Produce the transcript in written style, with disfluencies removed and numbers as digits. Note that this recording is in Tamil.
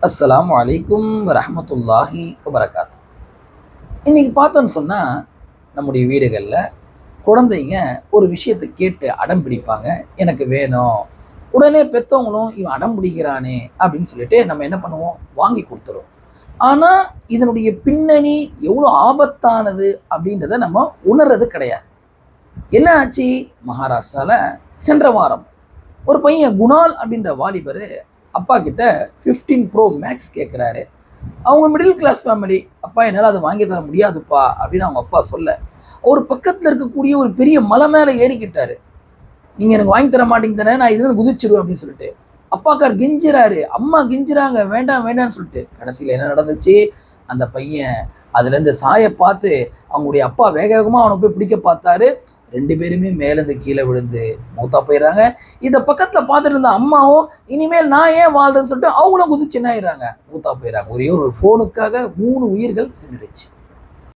அஸ்ஸலாமு அலைக்கும் வரஹ்மத்துல்லாஹி வபரகாத்து. இன்னைக்கு பார்த்தோன்னு சொன்னால் நம்முடைய வீடுகளில் குழந்தைங்க ஒரு விஷயத்தை கேட்டு அடம் பிடிப்பாங்க. எனக்கு வேணும். உடனே பெற்றவங்களும் இவன் அடம் பிடிக்கிறானே அப்படின்னு சொல்லிட்டு நம்ம என்ன பண்ணுவோம், வாங்கி கொடுத்துருவோம். ஆனால் இதனுடைய பின்னணி எவ்வளோ ஆபத்தானது அப்படின்றத நம்ம உணர்றது கிடையாது. என்ன ஆச்சு? மகாராஷ்டிராவில் சென்ற வாரம் ஒரு பையன் குணால் அப்படின்ற வாலிபர் அப்பா கிட்ட 15 ப்ரோ மேக்ஸ் கேட்குறாரு. அவங்க மிடில் கிளாஸ் ஃபேமிலி. அப்பா என்னால் அதை வாங்கி தர முடியாதுப்பா அப்படின்னு அவங்க அப்பா சொல்ல, ஒரு பக்கத்தில் இருக்கக்கூடிய ஒரு பெரிய மலை மேலே ஏறிக்கிட்டாரு. நீங்கள் எனக்கு வாங்கி தர மாட்டேங்கிறேன், நான் இதுல குதிச்சிருவேன் அப்படின்னு சொல்லிட்டு அப்பாக்கார் கெஞ்சுறாரு, அம்மா கெஞ்சுறாங்க, வேண்டாம் வேண்டாம்னு சொல்லிட்டு. கடைசியில் என்ன நடந்துச்சு? அந்த பையன் அதுலேருந்து சாயை பார்த்து அவங்களுடைய அப்பா வேக வேகமாக அவனை போய் பிடிக்க பார்த்தாரு. 2 பேருமே மேலேருந்து கீழே விழுந்து மூத்தா போயிடுறாங்க. இந்த பக்கத்தில் பார்த்துட்டு இருந்த அம்மாவும் இனிமேல் நான் ஏன் வாழ்றேன்னு சொல்லிட்டு அவங்களும் குதிச்சு என்ன ஆயிடுறாங்க, மூத்தா போயிடுறாங்க. ஒரே ஒரு ஃபோனுக்காக 3 உயிர்கள் சென்றுடுச்சு.